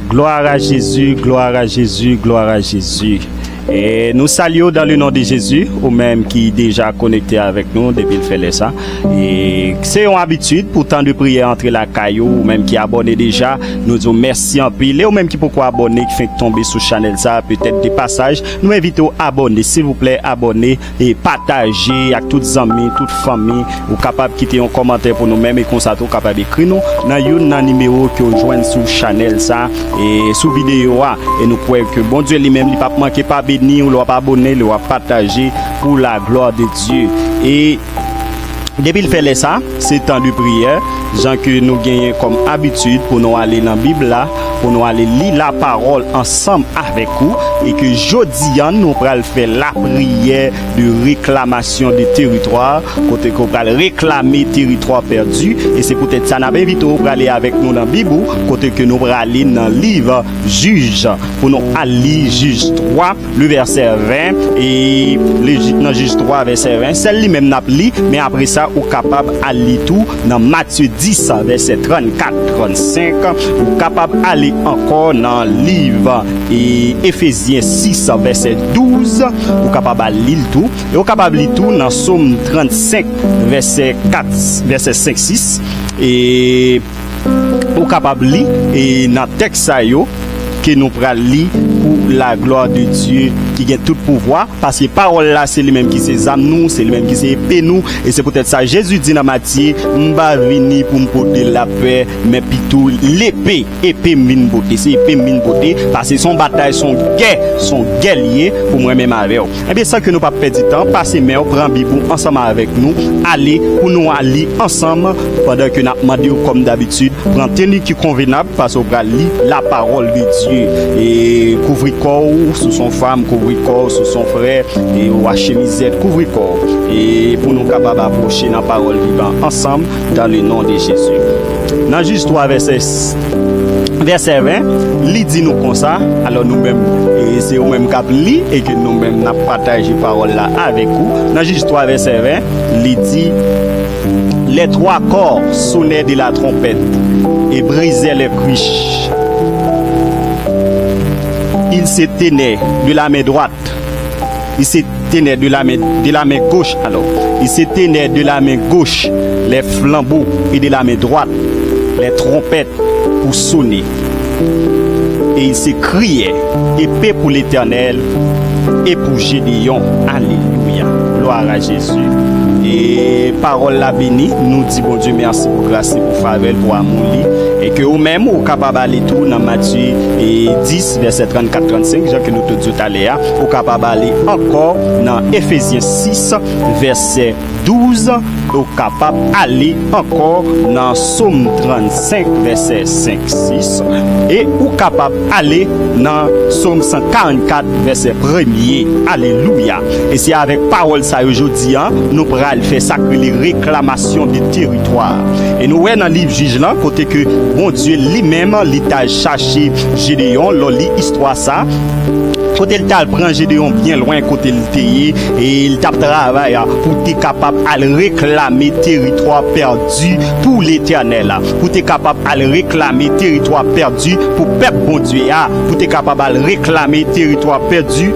Gloire à Jésus, gloire à Jésus, gloire à Jésus. Et nous saluons dans le nom de Jésus, ou même qui est déjà connecté avec nous depuis le fait ça. Et c'est une habitude pour tant de prières entre la caillou, ou même qui est abonné déjà, nous disons merci en pile, ou même qui pourquoi abonner, qui fait tomber sur channel ça, peut-être des passages. Nous invitons à abonner, s'il vous plaît, abonner et partager avec tous les amis, toute famille, ou capable de quitter un commentaire pour nous-mêmes et comme ça, tout capable d'écrire nous dans un numéro que vous joignez sur channel ça et sous vidéo et nous croyons que bon Dieu lui-même il pas manquer pas béni ou le pas abonner le partager pour la gloire de Dieu. Et depuis le fait ça, c'est temps de prière, gens que nous gagnons comme habitude pour nous aller dans la Bible là, pour nous aller lire la parole ensemble avec vous et que jeudi nous allons faire la prière de réclamation des territoires, côté qu'on va réclamer territoire perdu et c'est peut-être ça n'a pas invité pour aller avec nous dans la Bible, côté que nous allons aller dans le livre Juge pour nous aller Juge 3 le verset 20 et dans Juge 3 verset 20, celle-là même n'a pas lu mais après ça ou capable aller tout dans Matthieu 10 verset 34 35 ou capable aller encore dans livre et Éphésiens 6 verset 12 ou capable lire tout et ou capable lire tout dans Somme 35 verset 4 verset 5 6 et ou capable lire et dans texte ça yo que nous prenons lire pour la gloire de Dieu qui a tout pouvoir parce que parole là c'est lui même qui c'est âme nous c'est lui même qui c'est épée nous et c'est peut-être ça Jésus dit dans Matthieu m'pa venir pour me porter la paix mais plutôt l'épée mine beauté c'est épée mine beauté parce que son bataille son guerrier pour moi même avec et bien ça que nous pas perdre du temps passer mais on prend Bible ensemble avec nous aller pour nous aller ensemble pendant que n'a demandé comme d'habitude prendre tenue qui convenable parce qu'on va lire la parole de Dieu et couvrir corps sur son femme, couvrir corps sur son frère et ou à chemisette couvrir corps et pour nous capables approcher dans la parole vivante ensemble dans le nom de Jésus. Dans Juge 3 verset 20, il dit nous comme ça, alors nous-mêmes et c'est nous mêmes qui lit et que nous-mêmes n'a partagé parole là avec vous. Dans Juge 3 verset 20, il dit les trois corps sonnaient de la trompette et brisaient les cuisses. Il se tenait de la main droite, il se tenait de la main gauche, alors il se tenait de la main gauche les flambeaux et de la main droite les trompettes pour sonner. Et il se criait épée pour l'Éternel et pour Gédéon. Alléluia, gloire à Jésus. Et parole la bénie, nous dit bon Dieu merci pour grâce, pour faveur, pour amour et que vous même vous capable aller tout dans Matthieu 10 verset 34-35 Jean que nous te dit tout à l'heure, vous capable aller encore dans Éphésiens 6 verset 12, vous capable aller encore dans Somme 35 verset 5-6 et vous capable aller dans Somme 144 verset 1er. Alléluia. Et c'est avec parole ça aujourd'hui nous pourrons faire ça que les réclamations des territoires. Et nous voyons dans le livre Juge là côté que bon Dieu lui-même l'état cherché Gédéon l'oli histoire ça côté le tal prend Gédéon bien loin côté le pays et il tape travail pour être capable à réclamer territoire perdu pour l'Éternel pour être capable à réclamer territoire perdu pour peuple bon Dieu pour être capable à réclamer territoire perdu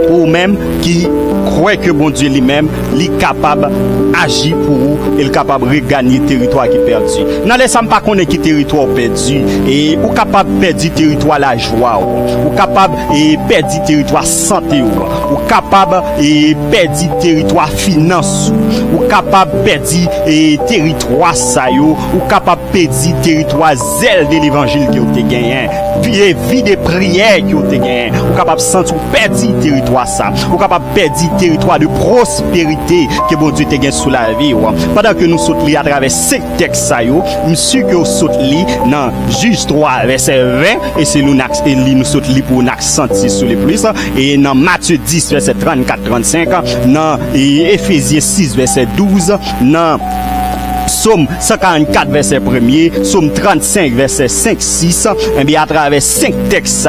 ou même qui croit que bon Dieu lui-même est capable d'agir pour vous et capable de regagner le territoire qui est perdu. Dans les pas connaître qui territoire perdu et ou capable de perdre territoire la joie ou capable de perdre territoire santé ou capable de perdre territoire finance ou capable de perdre territoire ça ou capable de perdre territoire zèle de l'évangile que vous avez gagné vie de prière que vous avez gagné ou capable de sentir perdre territoire ça ou capable de perdre territoire de prospérité que bon Dieu te gagne sous la vie pendant que nous sautons à travers ces textes ça yo monsieur que saute li dans Juge 3 verset 20 et c'est nous saute li pour accent sur les plus et dans Matthieu 10 verset 34 35 dans Éphésiens 6 verset 12 dans Psaume 144, verset 1er, Psaume 35, verset 5-6, et bien à travers 5 textes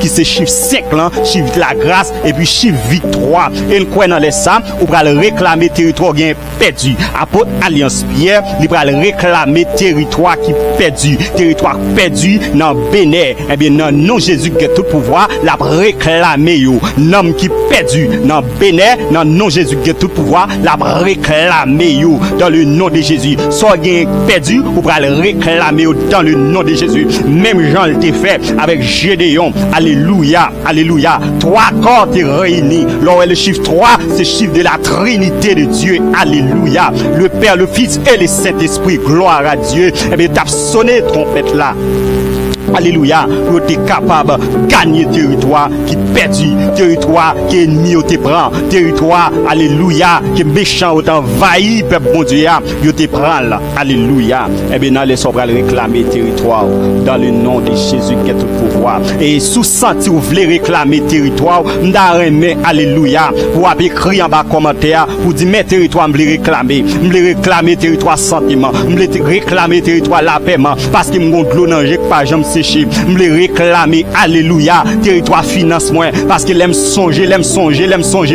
qui c'est chiffre 5 là, chiffre de la grâce, et puis chiffre victoire. Et le quoi dans les ça, on va le réclamer territoire qui est perdu. Apôtre Alliance Pierre, il va le réclamer territoire qui perdu dans Bénin. Et bien dans nom Jésus qui a tout pouvoir, la réclamer yo. Nom qui perdu dans Bénin, dans nom Jésus qui a tout pouvoir, la réclamer yo dans le nom de Jésus. Soit gain perdu, on va le réclamer yo dans le nom de Jésus. Même Jean le fait avec Gédéon. Alléluia, alléluia. 3 corps étaient réunis. Là, le chiffre 3, c'est le chiffre de la Trinité de Dieu. Alléluia. Le Père, le Fils et le Saint-Esprit. Gloire à Dieu. Eh bien, t'as sonné trompette là. Alléluia, vous êtes capable de gagner territoire qui perdu, territoire qui ennemi te prend, territoire, alléluia, qui méchant autant envahi, peuple bon Dieu, vous te prend là, alléluia. Eh bien, dans les sobres réclamer territoire, dans le nom de Jésus qui a tout pouvoir. Et sous senti, vous voulez réclamer territoire, m'darrêter, alléluia, vous avez écrit en bas commentaire, vous dites, mes territoires, m'le réclamer territoire sentiment, m'le réclamer territoire la paiement, parce que m'gon de l'eau dans pas jamais me réclamer, alléluia, territoire finance moi, parce que l'aime songer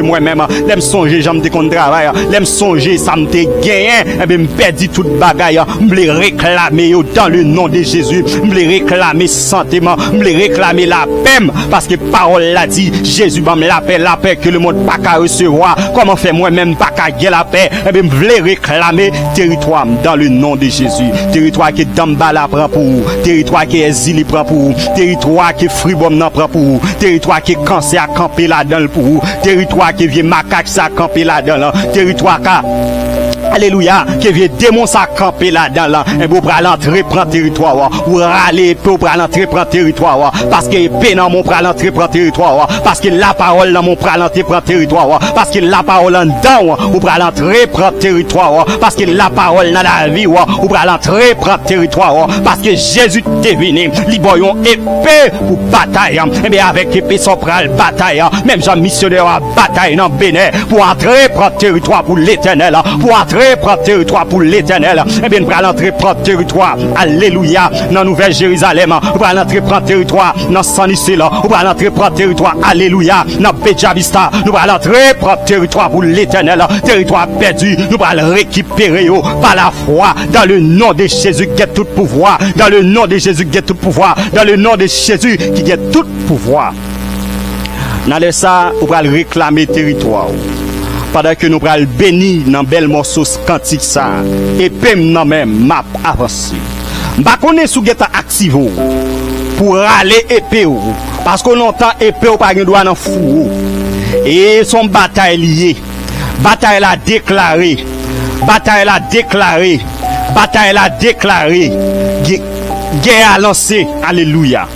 moi-même, l'aime songer, j'aime de qu'on travail, l'aime songer, ça me te gagné, et bien, me perdit toute bagaille, me réclamer dans le nom de Jésus, me réclamer sentiment, me réclamer la paix, parce que parole l'a dit, Jésus va me la paix que le monde pas qu'à recevoir, comment faire moi-même pas qu'à gagner la paix, et bien, me réclamer territoire dans le nom de Jésus, territoire qui Dambala prend pour vous, territoire qui Zili prend pour vous, territoire qui Fribom n'en prend pour vous, territoire qui Cancer a campé là-dedans pour vous, territoire qui vient Macaque ça a campé là-dedans, territoire qui alléluia, qui vient démon ça camper là-dedans là, et vous prenez l'entrée prend territoire, ou râler pour prendre l'entrée prend territoire, parce que épée dans mon prend l'entrée prend territoire, parce que la parole dans mon prend l'entrée prend territoire, parce que la parole en dedans, ou prend l'entrée prend territoire, parce que la parole dans la vie, ou prend l'entrée prend territoire, parce que Jésus est venu, li boyon épée pour bataille, et bien avec épée son pral bataille, même Jean missionnaire à bataille dans Bénin, pour entrer prendre territoire pour l'éternel, pour entrer prendre territoire pour l'éternel, et bien nous allons entrer prendre territoire, alléluia, dans Nouvelle Jérusalem, nous allons entrer prendre territoire dans Sanisé, nous allons entrer prendre territoire, alléluia, dans Béjavista, nous allons entrer prendre territoire pour l'éternel, territoire perdu, nous allons récupérer par la foi, dans le nom de Jésus qui a tout pouvoir, dans le nom de Jésus qui a tout pouvoir, dans le nom de Jésus qui a tout pouvoir. Dans ça, nous allons réclamer territoire. Pendant que nous allons bénir dans bel morceau cantique ça, et puis même map avancé. M'pa connaît sou geta active pour aller épée parce qu'on entend épée ou pas gen droit dans fou. Et son bataille liée. Bataille la déclaré. Bataille la déclaré. Bataille la déclaré. Guerre à lancer. Alléluia.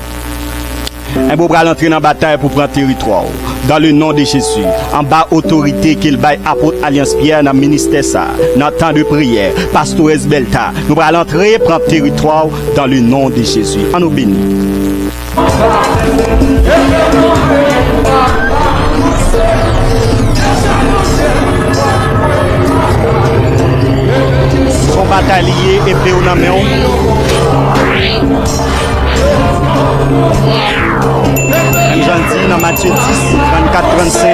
Un beau bras l'entrer dans la bataille pour prendre territoire. Dans le nom de Jésus. En bas autorité qu'il baille apôtre Alliance Pierre dans le ministère ça. Dans temps de prière. Pasteur Esbelta. Nous allons entrer prendre territoire dans le nom de Jésus. En nous bénit. Son bataillé épée au nom. Gentil dans Matthieu 10, 24, 35.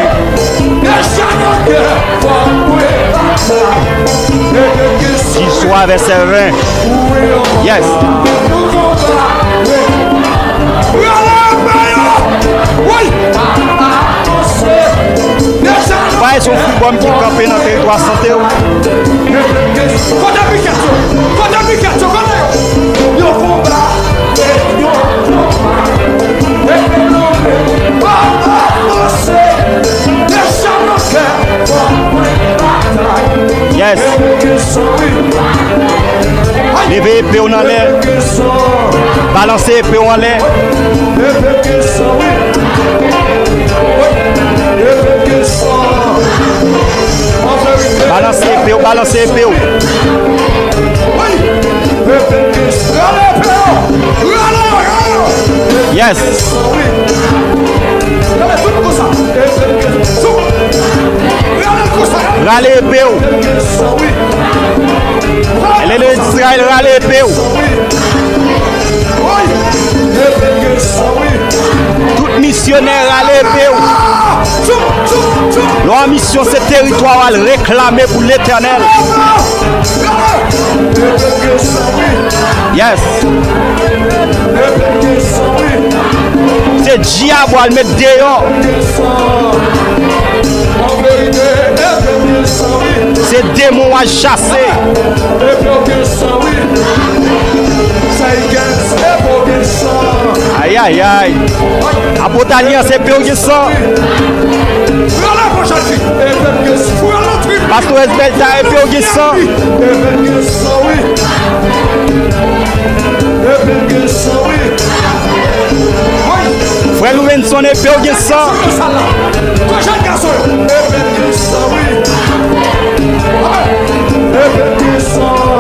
Soit verset 20. Yes. Voyez son football qui campait dans le territoire santé. Yes. Levez épée en l'air. Balancez épée en l'air. Balancez épée, balancez épée. Yes. Rale épée. Les d'Israël rale épée. Tout missionnaire rale épée. Leur mission, c'est territoire à réclamer pour l'Éternel. Yes. C'est diable à le mettre dehors. C'est démon à chasser. Aïe aïe aïe. À Botanien, c'est pire que ça. Pasteur Esbelta est pire que ça. Frère Louvenson est pire que ça.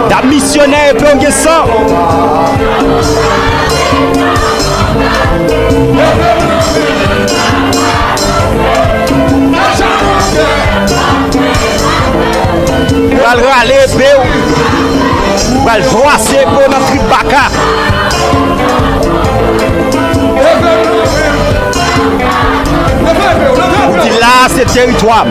La missionnaire est pire que ça. Va le râler, va le froisser pour notre tribaka. On dit là, c'est territoire.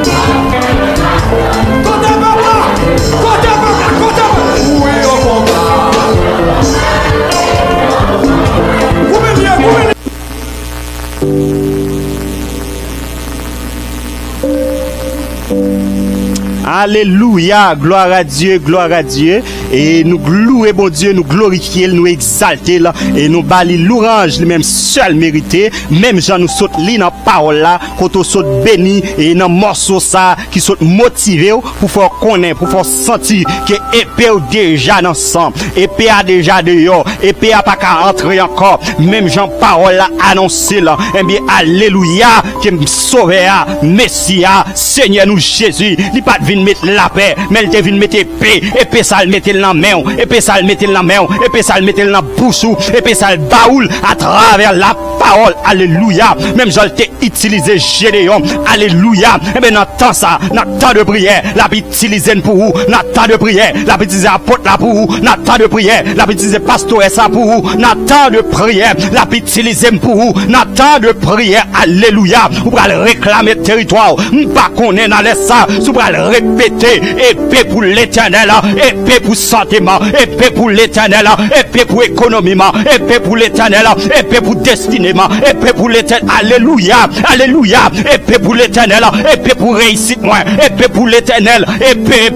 Alléluia, gloire à Dieu, gloire à Dieu. Et nous louer bon Dieu, nous glorifier, nous exalter là, et nous bali l'orange, lui même seul mérité. Même Jean nous saute li dans parole là, quand on saute béni et dans morceau ça qui saute motivé pour faire connaître, pour faire sentir que épée déjà dans sang, épée a déjà dehors, épée a pas qu'à entrer encore. Même Jean parole là annoncé là, eh bien alléluia, que me sauver Messia, Seigneur nous Jésus, il pas de mettre la paix, mais il devine mettre épée ça le mettre dans la main, épée ça le mettre dans la main, épée ça le mettre dans la bouche, épée ça le baoul à travers la parole, alléluia. Même je t'ai utilisé Gédéon, alléluia. Et bien dans temps ça, dans temps de prière, la utiliser pour vous, dans temps de prière, la utiliser apôtre là pour vous, dans temps de prière, la utiliser pasteur ça pour vous, dans temps de prière, la utiliser pour vous, dans temps de prière, alléluia. Vous allez réclamer territoire, pas qu'on est dans les ça, vous allez répéter, épée pour l'éternel, épée pour sentiment, épée pour l'éternel, épée pour économiquement, épée pour l'éternel, épée pour destinément, épée pour l'éternel, alléluia, alléluia, épée pour l'éternel, épée pour réussite moi, épée pour l'éternel, épée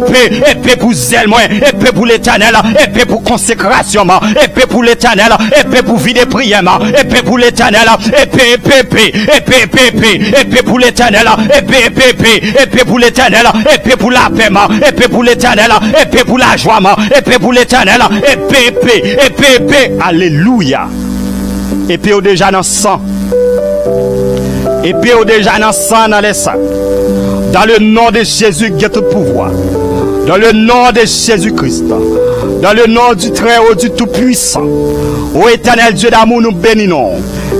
pour zèle moi, épée pour l'éternel, épée pour consécration moi, épée pour l'éternel, épée pour vie de prière moi, épée pour l'éternel, épée pour l'éternel, épée pour l'éternel, épée pour la paix moi, épée pour l'éternel, épée pour la joie moi, épée pour l'éternel, épée, alléluia. Épée au déjà dans le sang. Épée au déjà dans le sang dans les sangs. Dans le nom de Jésus, qui a tout pouvoir. Dans le nom de Jésus-Christ. Dans le nom du Très-Haut, du Tout-Puissant. Ô éternel Dieu d'amour, nous bénissons.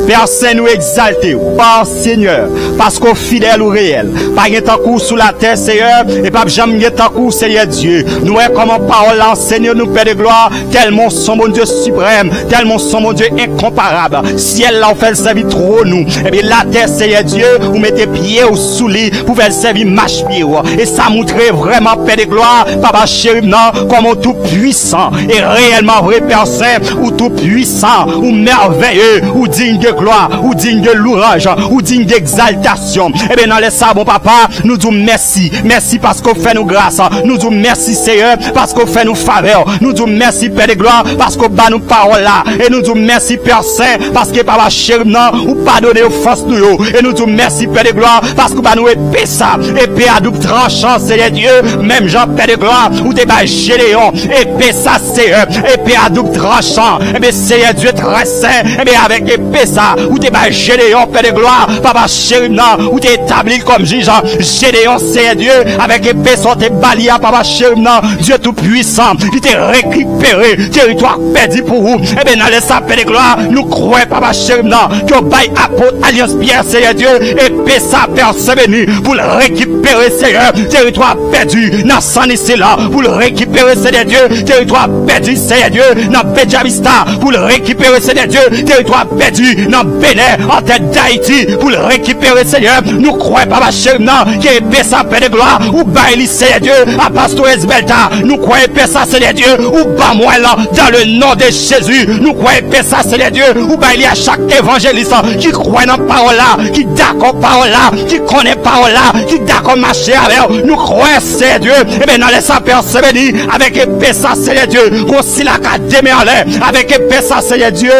Père Saint, nous exaltons. Par Seigneur, parce qu'au fidèle ou réel. Pas un temps court sous la terre, Seigneur, et pas jamais un temps court, Seigneur Dieu. Nous voyons comment parole Seigneur, nous Père de gloire, tellement son mon Dieu suprême, tellement son mon Dieu incomparable. Ciel là, on fait le servir trop nous. Et bien la terre, Seigneur Dieu, vous mettez pied au sous lit pour faire le servir marche pied. Et ça montrait vraiment, Père de gloire, Papa chéri, non, comment tout puissant et réellement vrai, Père Saint, ou tout puissant, ou merveilleux, ou digne de gloire, ou digne de louange, ou digne d'exaltation. Et bien dans les ça, bon papa, nous disons merci. Merci parce qu'on fait nous grâce. Nous disons merci Seigneur parce qu'on fait nous faveur. Nous disons merci Père de gloire parce qu'on bat nous paroles là. Et nous disons merci Père Saint parce que Papa chéri, non, ou pardonner offense nous. Et nous disons merci Père de gloire parce qu'on bat nous épée ça. Épée à double tranchant, Seigneur Dieu. Même Jean Père de gloire, ou des bas Gédéon. Épée ça, Seigneur, épée à double tranchant, mais Seigneur Dieu très saint, mais avec épée ça, où t'es pas Gédéon, Père de gloire, Papa chéri, non, où t'es établi comme juge, Gédéon, Seigneur Dieu, avec épée sur tes balia, Papa chéri, non, Dieu tout puissant, qui t'est récupéré, territoire perdu pour vous, et bien dans les sapes de gloire, nous croyons, Papa chéri, non, que bail apôtre, alliance Pierre, Seigneur Dieu, épée ça, Père béni, pour le récupérer, Seigneur, territoire perdu, dans San ici là, pour le récupérer, Seigneur Dieu, territoire perdu, Seigneur Dieu, dans Benjamista, pour le récupérer, Seigneur Dieu, territoire perdu, dans Bénin, en tête d'Haïti, pour le récupérer, Seigneur, nous croyons, Papa chéri, non, qui est paix sa paix de gloire, ou baili, Seigneur Dieu, à Pasteur Esbelta, nous croyons, paix ça, Seigneur Dieu, ou bas-moi là, dans le nom de Jésus, nous croyons, paix ça, Seigneur Dieu, ou baili à chaque évangéliste, qui croit dans parole là, qui d'accord parole là, qui connaît parole là, qui d'accord marcher avec nous croyons, Seigneur Dieu, et bien dans les sapeurs, c'est béni, avec épée ça, Seigneur Dieu, aussi la académie en l'air, avec épée ça, Seigneur Dieu.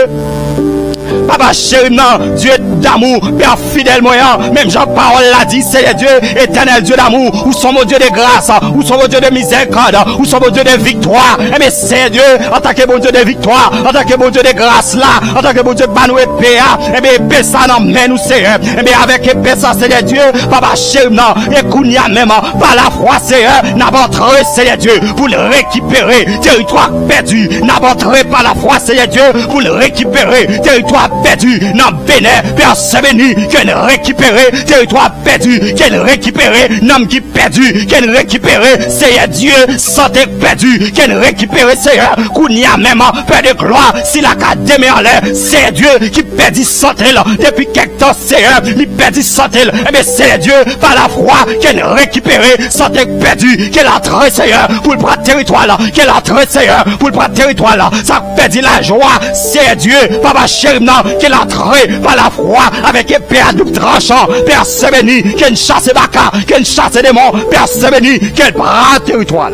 Papa chéri, non, Dieu d'amour, Père fidèle moyen, même Jean-Parole l'a dit, Seigneur Dieu, éternel Dieu d'amour, où sont mon Dieu de grâce, où sont mon Dieu de miséricorde, où sont mon Dieu de victoire, et mais Seigneur Dieu, en tant que bon Dieu de victoire, en tant que bon Dieu de grâce là, en tant que bon Dieu de banou épée, et bien épée ça non, mais nous Seigneur, et bien avec épée ça, Seigneur Dieu, Papa chéri, non, et Kounia même, par la foi, Seigneur, n'avancerai, Seigneur Dieu, pour le récupérer, territoire perdu, n'avancerai par la foi, Seigneur Dieu, pour le récupérer, territoire perdu, non bénin, Père béni, qu'elle récupéré, territoire perdu, qu'elle récupéré, nom qui perdu, qu'elle récupéré, Seigneur Dieu, santé perdu, qu'elle récupéré, Seigneur, Kounia même, Père de gloire, si l'académie en l'air, c'est Dieu qui perdit santé là, depuis quelque temps, Seigneur, il perdit santé là, et bien c'est Dieu, par la foi, qu'elle récupéré, santé perdu, qu'elle a traité, Seigneur, pour le bras de territoire là, qu'elle a traité, Seigneur, pour le bras de territoire là, ça perdit la joie, c'est Dieu, Papa chéri, qu'elle a traité par la foi, avec épée à double tranchant, Père béni, qu'elle chasse baka, qu'elle chasse des démons, Père béni, qu'elle prend territoire.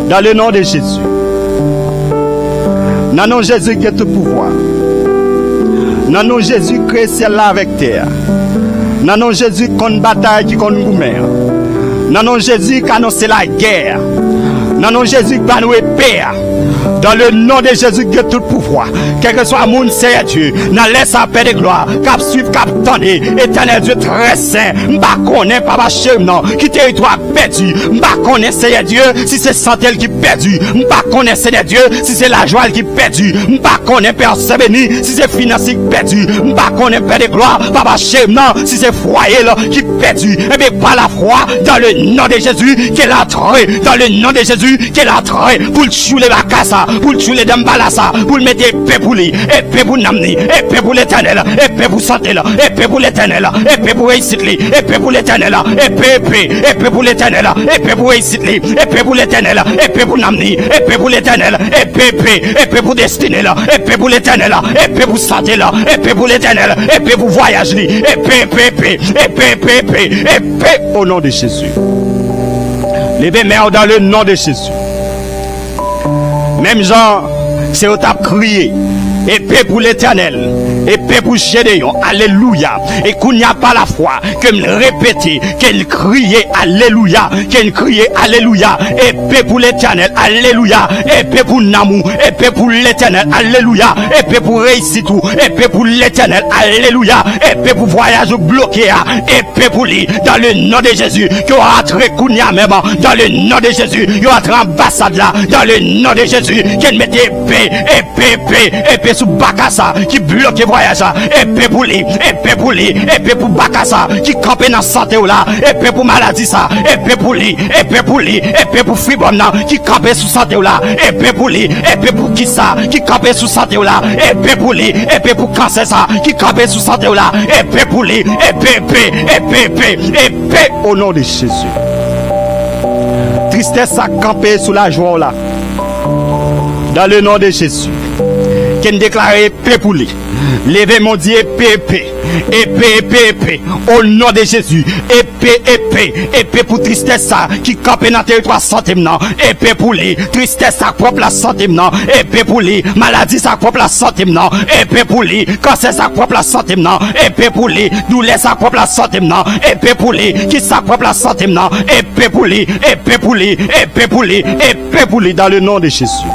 Dans le nom de Jésus. Dans le nom de Jésus qui est tout pouvoir. Dans le nom de Jésus crée ciel là avec terre. Dans le nom de Jésus qu'on bataille qui qu'on goumère. Dans le nom de Jésus qui annonce la guerre. Dans le nom de Jésus qui va nous épée. Dans le nom de Jésus qui a tout pouvoir, quel que soit mon Seigneur Dieu, dans laisse à paix de gloire, cap suivre, cap tendre, éternel Dieu très saint, m'ba connaît pas ma chérie, non, qui territoire perdu, m'ba connaît Seigneur Dieu, si c'est santé qui perdu, m'ba connaît Seigneur Dieu, si c'est la joie qui perdu, m'ba connaît Père béni, si c'est financier qui perdu, m'ba connaît Père de gloire, papa chérie, non, si c'est foyer là, qui perdu, et bien par la foi, dans le nom de Jésus, qu'elle a trouvé, dans le nom de Jésus, qu'elle a trouvé, pour le chouler la casse, pour le tuer dans balasa, pour le mettre épée pour lui, épée pour namni, épée pour l'éternel, épée pour santé là, épée pour l'éternel, épée pour réussite lui, épée pour l'éternel, épée pour l'éternel, épée pour réussite lui, épée pour l'éternel, épée pour namni, épée pour l'éternel, épée pour destinée là, épée pour l'éternel, épée pour santé là, épée pour l'éternel, épée pour voyage lui, épée au nom de Jésus. Levez mère dans le nom de Jésus. Même genre, c'est au tap crié. Épée pour l'éternel, épée pour Gédéon, alléluia. Et qu'on n'y a pas la foi, que me répéter, qu'elle criait alléluia, qu'elle criait alléluia. Épée pour l'éternel, alléluia. Épée pour Namou, épée pour l'éternel, alléluia. Épée pour réussite, épée pour l'éternel, alléluia. Épée pour voyage bloqué, épée pour lui, dans le nom de Jésus, qui aura très Kounia même, dans le nom de Jésus, il y aura très ambassade là, dans le nom de Jésus, qu'elle mette épée sous Bakassa, qui bloque le voyage, épée pour lui, épée pour Bakassa, qui campe dans santé là, épée pour maladie ça, épée pour lui, épée pour fibrome qui campe sous santé là, épée pour lui, épée pour qui ça, qui campe sous santé là, épée pour lui, épée pour cancer ça, qui campe sous santé là, épée pour lui, épée au nom de Jésus. Tristesse à camper sous la joie là, dans le nom de Jésus. qui déclare épée pour lui. Levez mon Dieu, épée. Au nom de Jésus, épée pour tristesse ça, qui campe dans le territoire santé maintenant. Épée pour lui, tristesse ça propre la santé maintenant. Épée pour lui, maladie ça propre la santé maintenant. Épée pour lui, cancer ça propre la santé maintenant. Épée pour lui, douleur ça propre la santé maintenant. Épée pour lui, qui ça propre la santé maintenant. Épée pour lui, dans le nom de Jésus.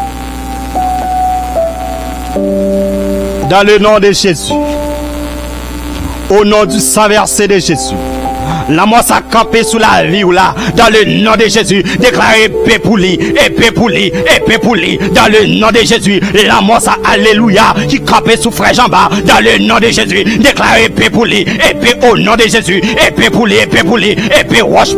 Dans le nom de Jésus. Au nom du sang versé de Jésus. La mort s'est campée sous la vie ou là, dans le nom de Jésus, déclaré épée pour lui, dans le nom de Jésus, la mort s'est alléluia, qui campait sous frère Jean-Bas, dans le nom de Jésus, déclaré épée pour lui, épée au nom de Jésus, épée roche pour lui, épée roche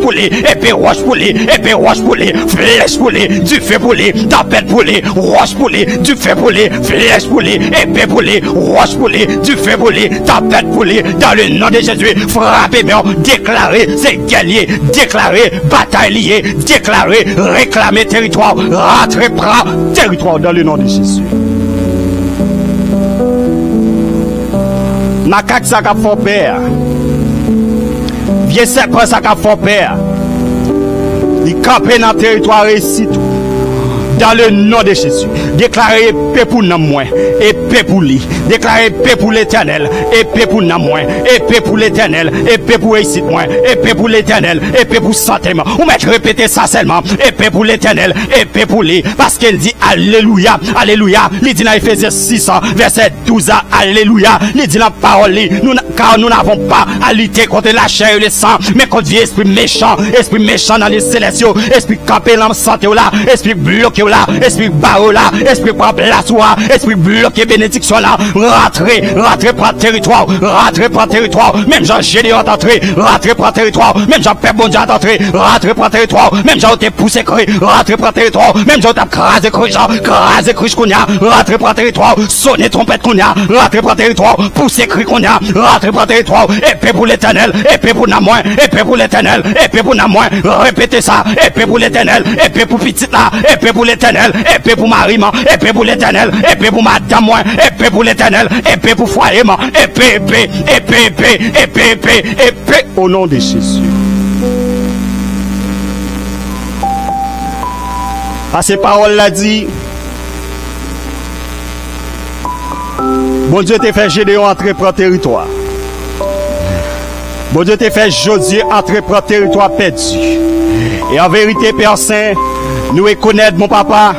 pour lui, flèche pour lui, du feu pour lui, tempête pour lui, roche pour lui, du feu pour lui, flèche pour lui, épée pour lui, roche pour lui, du feu pour lui, tempête pour lui, dans le nom de Jésus, frappez bien, déclarer, c'est guerrier, déclarer, bataille liée, déclarer, réclamer territoire, rentrer territoire dans le nom de Jésus. Macaque ça qu'a fait peur. Vieux serpent ça qu'a fait peur. Il campe dans le territoire ici tout. Dans le nom de Jésus, déclarez paix pour nous moins, et paix pour lui. Déclarez paix pour l'Éternel, et paix pour nous moins, et paix pour l'Éternel, et paix pour ici moins, et paix pour l'Éternel, et paix pour santé. Ou mettre répéter ça seulement, et paix pour l'Éternel, et paix pour lui. Parce qu'elle dit alléluia, alléluia. Il dit dans Ephésiens 6, verset 12, alléluia. Il dit la parole, car nous n'avons pas à lutter contre la chair et le sang, mais contre l'esprit méchant dans les célestiaux, esprit campé dans la santé là, esprit bloqué là, esprit barreau là, esprit prend place là, esprit bloqué bénédiction là, rentrer par territoire, même Jean Gédéon entré, rentrer par territoire, même Jean Père Bon Dieu entré, rentrer par territoire, même Jean t'es poussé cru, rentrer par territoire, même Jean t'as crasé cru qu'on y a, rentrer par territoire, sonner trompette qu'on y a, rentrer par territoire, pousser cru qu'on y a, rentrer par territoire, épée pour l'Éternel, épée pour nous moins, épée pour l'Éternel, épée pour nous moins, répétez ça, épée pour l'Éternel, épée pour petite là, épée pour l'Éternel, épée pour Marie, épée pour l'Éternel, épée pour madame, épée pour l'Éternel, épée pour foyer, épée, au nom de Jésus. À ces paroles là dit, bon Dieu t'a fait Gédéon entrer pour territoire. Bon Dieu t'a fait Josué entrer pour territoire perdu. Et en vérité, Père Saint, nous reconnaissons, mon papa,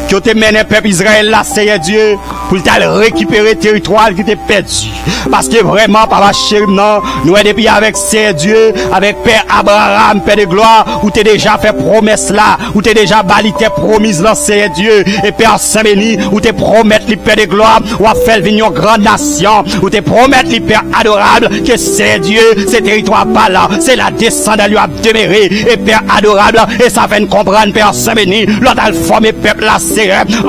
que tu mené le peuple Israël là, Seigneur Dieu, pour récupérer le territoire qui était perdu. Parce que vraiment, papa chéri, nous sommes depuis avec Seigneur Dieu, avec Père Abraham, Père de gloire, où tu as déjà fait promesse là, où tu as déjà bali tes promises là, Seigneur Dieu, et Père Saint-Béni, où tu promet le Père de gloire, où tu fait venir une grande nation, où tu promet le Père adorable, que Seigneur Dieu, ce territoire pas là, c'est la descendance lui a demeuré, et Père adorable, et ça fait comprendre, Père Saint-Béni, l'autre a formé peuple là,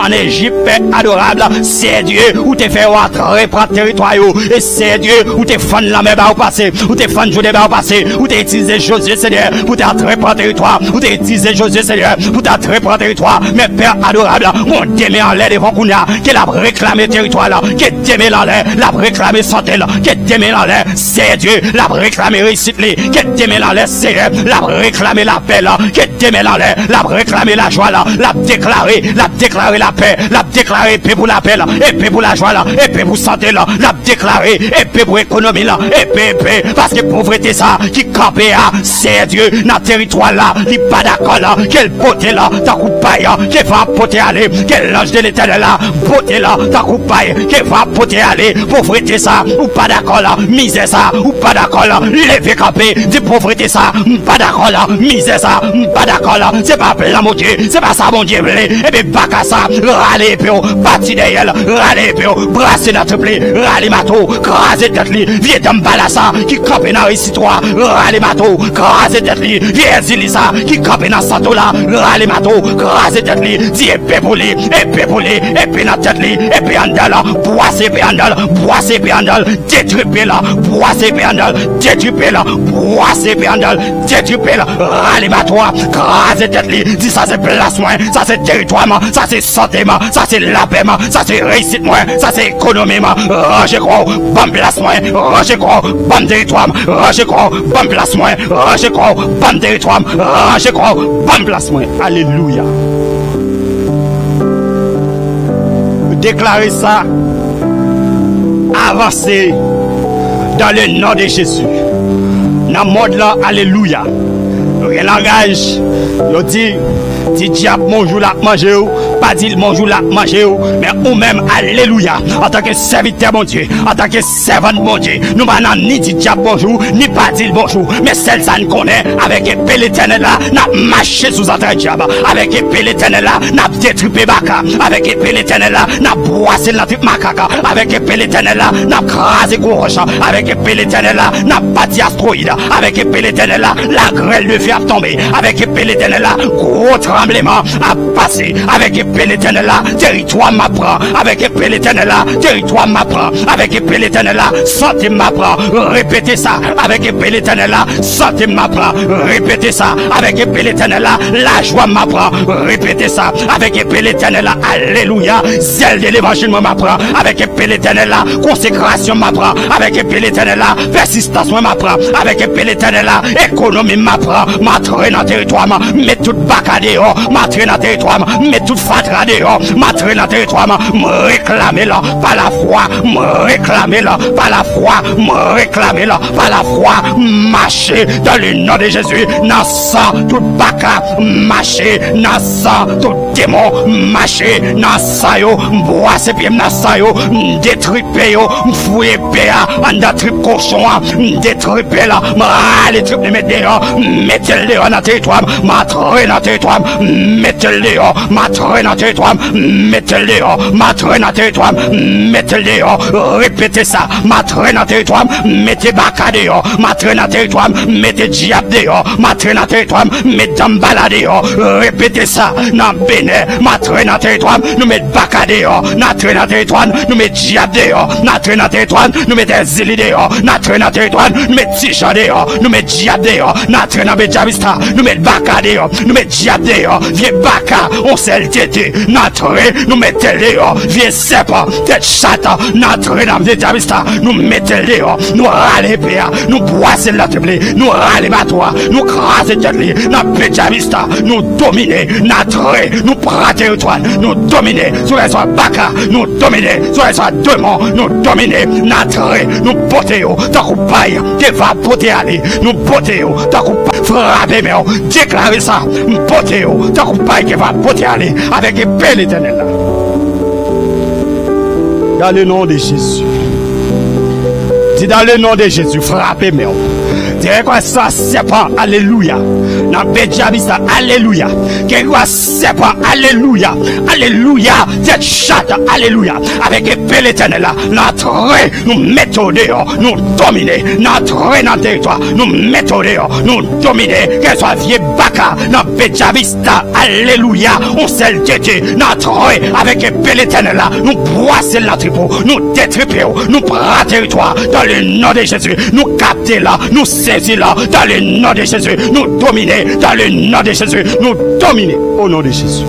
en Égypte, Père adorable, c'est Dieu, où t'es fait rentrer par le territoire, et c'est Dieu, où t'es fan la mer au passé, où t'es fan Josué au passé, où t'es utilisé Josué, Seigneur, pour t'entrer par le territoire, où t'es utilisé Josué, Seigneur, pour t'entrer par le territoire, mais Père adorable, on démet en l'air devant Kounia, qu'elle a réclamé territoire là, qu'elle démet en l'air, l'a réclamé santé là, qu'elle démet en l'air, c'est Dieu, l'a réclamé réussite là, qu'elle démet en l'air, Seigneur, l'a réclamé la paix là, qu'elle démet en l'air, l'a réclamé la joie là, l'a déclaré la paix, l'a déclaré paix pour la paix là, et paix pour la joie là, et paix pour santé là, l'a déclaré, et paix pour économie là, et paix, parce que pauvreté ça, qui campé à, c'est Dieu, dans le territoire là, il pas d'accord là, quelle beauté là, ta coupe paille, qui va poter aller, quel ange de l'éternel là, beauté là, ta coupe paille, qui va poter aller, pauvreté ça, ou pas d'accord là, misère ça, ou pas d'accord là, lever campé, dit pauvreté ça, pas d'accord là, misère ça, pas d'accord là, c'est pas plein mon Dieu, c'est pas ça mon Dieu, et bien baka ça, râler pio, bâti derrière, râler pio, brasser notre blé, râler mato, craser tête li, vieux dame balassa, qui campe dans ici toi, râler mato, craser tête li, vieux zilisa, qui campe dans santo là, râler mato, craser tête li, dit épée pour lui, épée dans tête li, épée en dalle, boisser épée en dalle, détruper là, boisser épée en dalle, détruper là, boisser épée en dalle, détruper là, râler mato, craser tête li, dit ça c'est place moins, ça c'est territoire, ça c'est santé, ça c'est la paix, ça c'est réussite moi, ça c'est économie moi. Ranger quoi, bon place moi, ranger quoi, bon territoire, ranger quoi, bon place moi, ranger quoi, bon territoire, ranger quoi, bon place moi. Alléluia. Déclarez ça. Avancez dans le nom de Jésus. Dans le monde là, alléluia. Le langage, il dit diable bonjour la manger, pas dit bonjour la manger, mais ou même alléluia. En tant que serviteur mon Dieu, en tant que servant mon Dieu, nous n'avons ni dit diable bonjour, ni pas dit bonjour, mais celle ça nous connaît avec épée l'éternel là, n'a marché sous un diable, avec épée l'éternel là, n'a détruit baka, avec épée l'éternel là, n'a broissé la truc macaca, avec épée l'éternel là, n'a crasé gros roche, avec épée l'éternel là, n'a bâti astéroïde, avec épée l'éternel là, la grêle de feu a tombé, avec épée l'éternel là, gros tremblement a passé, avec épée l'éternel là, territoire m'apprend, avec épée l'éternel là, territoire m'apprend, avec épée l'éternel là, santé m'apprend, répétez ça, avec épée l'éternel là, santé m'apprend, répétez ça, avec épée l'éternel là, la joie m'apprend, répétez ça, avec épée l'éternel là, alléluia, zèle de l'évangile m'apprend, avec épée l'éternel là, consécration m'apprend, avec épée l'éternel là, persistance m'apprend, avec épée l'éternel là, économie m'apprend, m'entrer dans le territoire, mets tout bac à dehors, m'entrer dans le territoire, mets tout fatra dehors, m'entrer dans le territoire, me réclamer là, par la foi, me réclamer là, par la foi, me réclamer là, par la foi, marcher dans le nom de Jésus, dans sang, tout bac à marcher, dans sang, tout démon, marcher, dans sang yo, bois ses pieds dans sang yo, détriper yo, fouiller péa, en da trip cochon, détriper là, les tripes de mettre dehors, mettez-le dehors dans le territoire, m'entrer dans le territoire, mettez-le dehors, m'entrer dans le territoire, mettez-le dehors, m'entrer dans le territoire, mettez-le dehors, répétez ça, m'entrer dans le territoire, mettez baka dehors, m'entrer dans le territoire, mettez diable dehors, m'entrer dans le territoire, mettez dambala dehors, répétez ça, dans Bénin, m'entrer dans le territoire, nous mettez baka dehors, n'entrer dans le territoire, nous mettez diable dehors, n'entrer dans le territoire, nous mettez zili dehors, n'entrer dans le territoire, nous mettez ticha dehors, nous mettez diable dehors, n'entrer dans Benjamista, nous mettez baka dehors, nous mettez diable dehors, vieux baka, on s'est le tété, n'entrer, nous mettez dehors, vieux serpent, tête chatte, n'entrer dans Benjamista, nous mettez dehors, nous râlez péa, nous boissez la table, nous râlez ma toi, nous crasez tête, dans Benjamista, nous dominer, n'entrer, nous prater étoile, nous dominer, sur les soins baka, nous dominer, sur les soins démons, nous dominer, n'entrer, nous porter, tant qu'on paille, qui va porter aller, nous porter, tant qu'on frapper, mais déclarer ça, porter, tant qu'on paille, qui va porter aller, avec épée l'éternel. Dans le nom de Jésus. Dis dans le nom de Jésus, frappez, mais dis quoi ça, serpent, alléluia. Dans Benjamista, alléluia. Qu'est-ce que serpent, alléluia. Alléluia. Cette chatte, alléluia. Avec épée l'éternel, l'entrée, nous mettons dehors, nous dominer. L'entrée dans le territoire, nous mettons dehors, nous dominer. Qu'elle soit vieux baka, dans Benjamista, alléluia. On s'est le tété, l'entrée, avec épée l'éternel, nous broisser la tripo, nous détriper, nous prendre territoire, dans le nom de Jésus, nous capter là, nous saisir là, dans le nom de Jésus, nous dominer. Dans le nom de Jésus, nous dominer au nom de Jésus.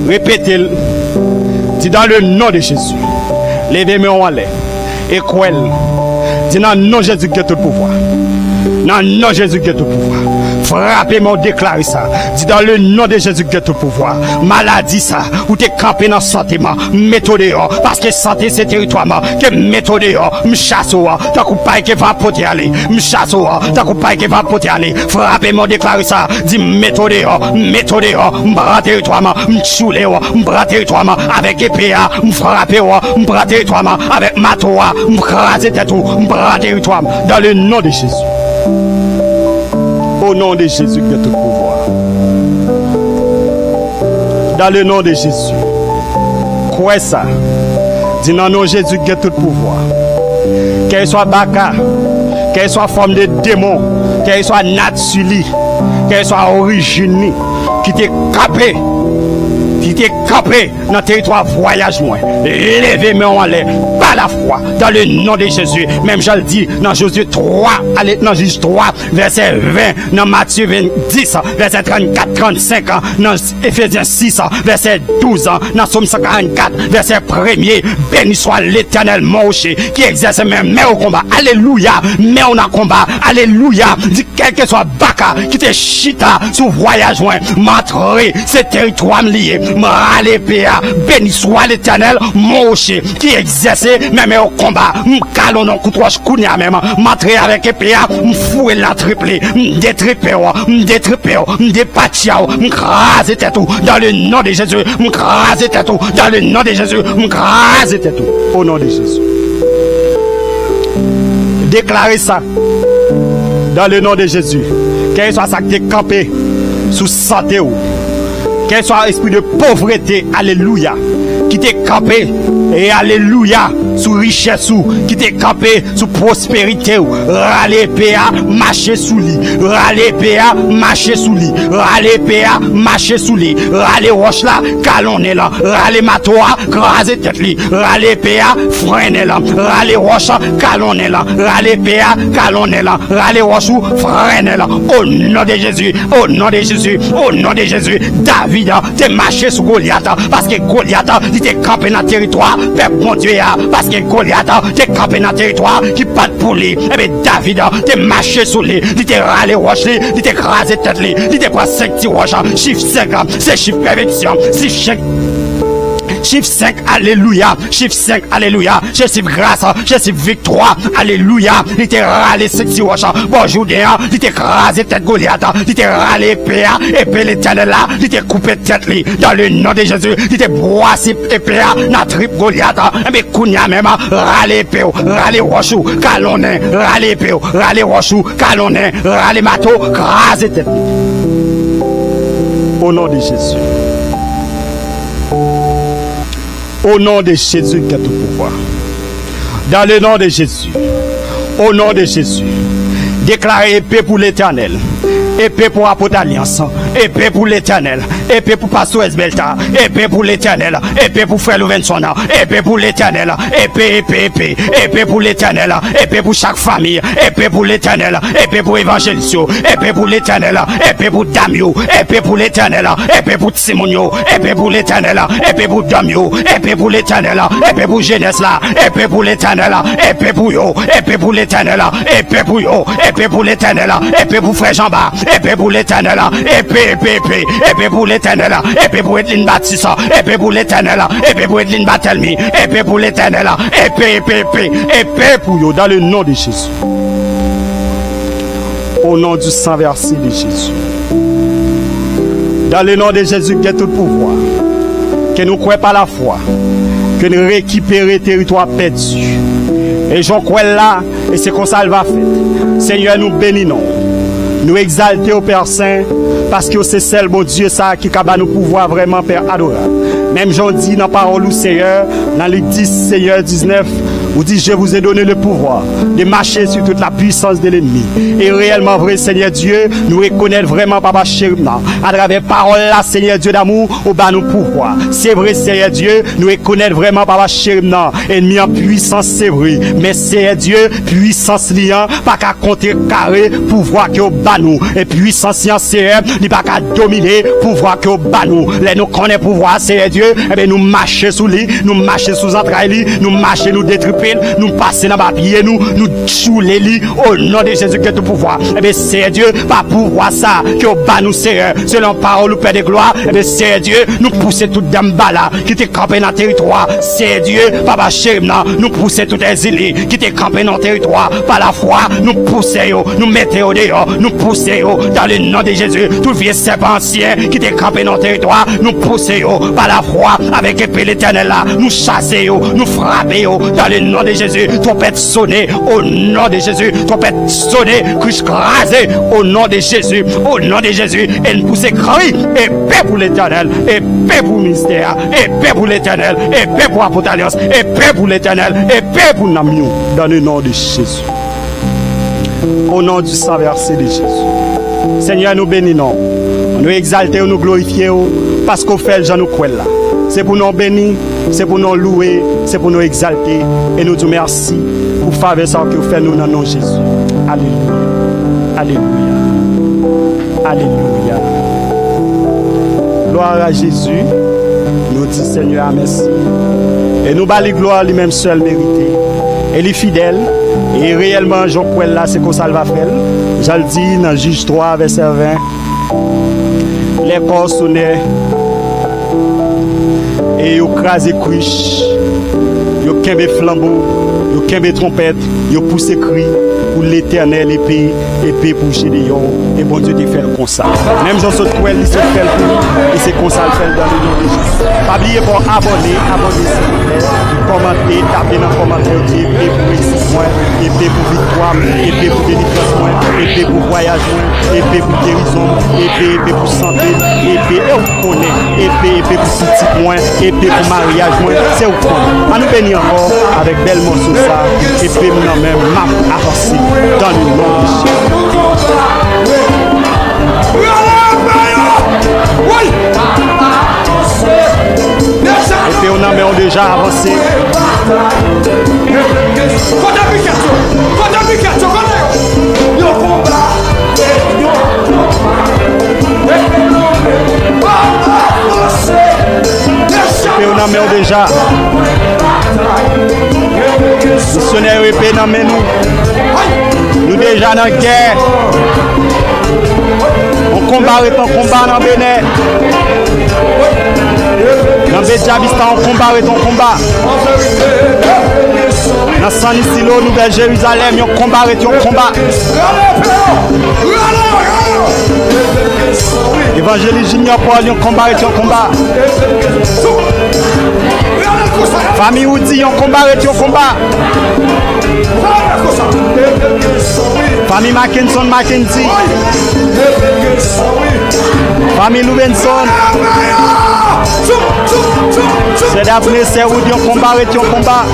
Répétez-le. Dis dans le nom de Jésus. Levez-moi en l'air. Et quoi? Dis dans le nom de Jésus que tout pouvoir. Dans le nom de Jésus que tout pouvoir. Frappez-moi, déclarez ça. Dis dans le nom de Jésus que tout pouvoir. Maladie ça. Ou t'es campé dans santé, méthode dehors. Parce que santé c'est territoire, que méthode dehors. M'chasse ou, t'as coupé qui va porter aller. M'chasse ou, t'as coupé qui va porter aller. Frappez-moi, déclarez ça. Dis méthode dehors, m'bras territoire, m'choulé ou, m'bras territoire, avec épée, m'frappé ou, m'bras territoire, avec matoa, m'craser tête ou, m'bras territoire. Dans le nom de Jésus. Au nom de Jésus qui a tout pouvoir. Dans le nom de Jésus. Quoi ça? Dis dans le nom de Jésus qui a tout pouvoir. Qu'elle soit baka, qu'elle soit forme de démon, qu'elle soit natsuli, qu'elle soit origine, qui t'est capé qui t'est campé dans le territoire voyage moins. Levez-moi en l'air par la foi dans le nom de Jésus. Même je le dis dans Josué 3, dans Juge 3, verset 20, dans Matthieu 10, verset 34, 35, dans Ephésiens 6, verset 12, dans Somme 144, verset 1er. Béni soit l'Éternel, mon rocher, qui exerce même au combat. Alléluia, mais on a combat. Alléluia. Dit quel que soit Baka, qui te chita sous voyage loin, m'entrer, ce territoire lié, m'aller péa. Béni soit l'Éternel, mon rocher, qui exerce même au combat. M'calon non coutroche kounia même, m'entrer avec épéa, m'fouer la triplé, m'détriper, m'dépatchia, m'craser tout dans le nom de Jésus, m'craser tout dans le nom de Jésus, m'craser tout au nom de Jésus. Déclarez ça dans le nom de Jésus. Quel soit ça qui est campé sous santé ou quel soit l'esprit de pauvreté, alléluia, qui t'est campé, et alléluia, sous richesse ou, qui t'est campé sous prospérité ou, râler péa, marcher sous lit, râler péa, marcher sous lit, râler péa, marcher sous lit, râler roche là, calonné là, râler matoa, craser tête li, râler péa, freiner là, râler roche, calonné là, râler péa, calonné là, râler roche ou, freiner là, au nom de Jésus, au nom de Jésus, au nom de Jésus, David, t'es marché sous Goliath, parce que Goliath, il t'est campé dans le territoire, peuple mon Dieu, parce que Goliath, t'es campé dans le territoire, qui pas pour lui, et bien David, t'es marché sous lui, il t'est râlé roche, il t'est crasé tête, il t'est pas 5 petits roches, chiffre 5, c'est chiffre perfection, c'est chiffre 5, alléluia. Chiffre 5, alléluia. Chiffre grâce, chiffre victoire, alléluia. Il t'est râlé sexy wash. Bonjour, il t'est crasé tête Goliath. Il t'est râlé épée, épée l'éternel là. Il t'est coupé tête li. Dans le nom de Jésus, il t'est broissé épée, na trip Goliath. Mais kounya même, râlé épée, râlé wash, calonné, râlé épée, râlé wash, calonné, râlé mato, crasé tête li. Au nom de Jésus. Au nom de Jésus qui a tout pouvoir. Dans le nom de Jésus. Au nom de Jésus. Déclarez épée pour l'Éternel. Épée pour Apôtre Alliance, épée pour l'Éternel, épée pour Pasteur Esbelta, épée pour l'Éternel, épée pour Frère Louvenson, épée pour l'Éternel, épée pour l'Éternel, épée pour chaque famille, épée pour l'Éternel, épée pour Évangélisio, épée pour l'Éternel, épée pour Damio, épée pour l'Éternel, épée pour Simonio, épée pour l'Éternel, épée pour Damio, épée pour l'Éternel, épée pour Jeunesse là, épée pour l'Éternel, épée pour yo, épée pour l'Éternel, épée pour yo, épée pour l'Éternel, épée pour Frère Jean-Baptiste. Épée pour l'Éternel, épée pour l'Éternel, épée pour Edline Baptiste, épée pour l'Éternel, épée pour Edline Batelmi, épée pour l'Éternel, épée pour yo, dans le nom de Jésus. Au nom du sang versé de Jésus. Dans le nom de Jésus qui a tout pouvoir, que nous croyons par la foi, que nous récupérons le territoire perdu. Et j'en crois là, et c'est comme ça elle va faire. Seigneur, nous bénissons. Nous exalter au Père Saint, parce que c'est seul bon Dieu ça qui a nous pouvoir vraiment Père adorable. Même j'en dis dans la parole du Seigneur, dans le 10 Seigneur 19, vous dites je vous ai donné le pouvoir de marcher sur toute la puissance de l'ennemi. Et réellement vrai Seigneur Dieu, nous reconnaître vraiment Papa Chérubna, à travers parole là Seigneur Dieu d'amour, au bas nous pouvoir. C'est vrai Seigneur Dieu, nous reconnaître vraiment Papa Chérubna, ennemi en puissance c'est vrai, mais Seigneur Dieu, puissance liant, pas qu'à compter carré, pouvoir que au bas nous, et puissance liant Seigneur, il pas qu'à dominer, pouvoir que au bas nous, les nous connaît pouvoir Seigneur Dieu, et bien nous marcher sous lui, nous marcher sous entrailles, nous marcher nous détruire, nous passer dans la pied, nous chouler lui, au nom de Jésus que tout pouvoir. Et bien c'est Dieu, pas pouvoir ça, que au bas nous Seigneur, selon parole ou Père de gloire, et bien c'est Dieu, nous pousser tout d'embala, qui t'est campé dans le territoire, c'est Dieu, Papa Chérubna, nous pousser tout exilé, qui t'est campé dans le territoire, par la foi, nous pousser, nous mettez au dehors, nous pousser dans le nom de Jésus, tout vieux serpent ancien, qui t'est campé dans le territoire, nous pousser par la foi, avec épée l'éternel là, nous chasser, nous frapper, dans le nom de Jésus, trompette sonner, au nom de Jésus, trompette sonner, cruche crasée, au nom de Jésus, au nom de Jésus, et nous pousser cri, épée pour l'éternel, épée pour le ministère, épée pour l'éternel, épée pour Apôtre Alliance, épée pour l'éternel, épée pour Namiou, dans le nom de Jésus. Au nom du sang versé de Jésus. Seigneur, nous bénissons, nous exaltons, nous glorifions, parce qu'on fait le genre nous croit là. C'est pour nous bénir, c'est pour nous louer, c'est pour nous exalter. Et nous disons merci pour faveur ça que vous faites nous dans le nom de Jésus. Alléluia. Alléluia. Alléluia. Gloire à Jésus. Nous disons Seigneur merci. Et nous bâlons gloire lui-même seul mérité. Elle est fidèle. Et réellement, je crois là, c'est qu'on ça va faire. Je le dis dans Juge 3, verset 20. Les corps sonnaient. Et ils crasent couches. Ils kembe flambeau. Ils kembe trompette. Ils poussent cris pour l'éternel épée pour Gédéon. Et bon Dieu te fait comme ça. Même Jean saute quoi, il se fait pour lui. Et c'est comme ça le fait dans le nom de Jésus. Pas oublier pour abonner s'il vous plaît. Commenter, taper dans le commentaire. Épée pour réussite, épée pour victoire, épée pour délivrance, épée pour voyage, épée pour guérison, épée pour santé, épée, et vous connaissez, épée pour petit point, épée pour mariage, c'est vous connaissez. On nous bénit encore avec belle morceau ça, épée nous même map avancé dans le nom de Jésus. Et puis on a déjà avancé. Et on a déjà. Missionnaire épée dans nous. Nous déjà dans la guerre. On combat et on combat dans Bénin. Dans Bédjabistan, on combat et on combat. Dans San Isidro, Nouvelle-Jérusalem, on combat et on combat. Évangéliste Junior Paul, on combat et on combat. Famille Oudi, on combat et on combat. Famille Mackenzie. Famille Louvenson. C'est d'après c'est où on combat et on combat.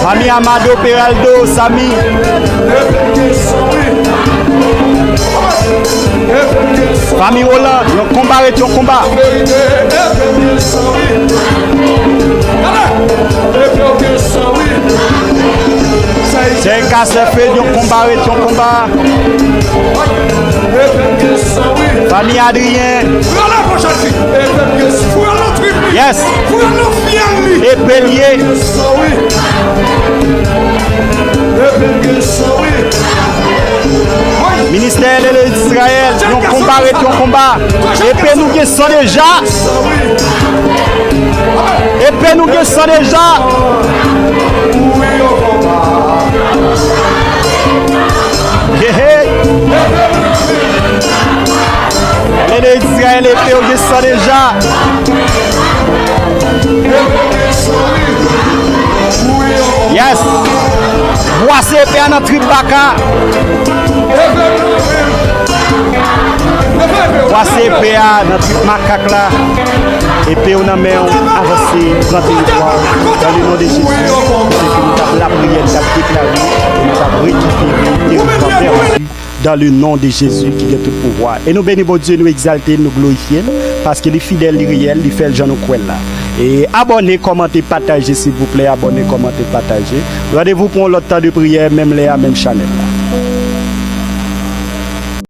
Famille Amado Peraldo, Sami. Famille Roland, on combat et on combat. C'est un casse-feu, on combat et on combat. Famille Adrien. Yes. Et Bélier. Ministère de l'Israël, on combat et on combat. Et puis nous qui sommes déjà. Et puis nous qui sommes déjà. Les d'Israël et puis nous qui sommes déjà. Yes. Voici et puis à notre tribaka. Voici PA, notre macaque là. Et puis on a mis avancé, dans le nom de Jésus. La prière t'a déclaré, nous avons récupéré dans le nom de Jésus qui a tout pouvoir. Et nous bénissons Dieu, nous exalter, nous glorifier, parce qu'il est fidèle, il est réel, il fait le genre nous croit là. Et abonnez, commentez, partagez s'il vous plaît, abonnez, commentez, partagez. Rendez-vous pour l'autre temps de prière, même les même chaîne.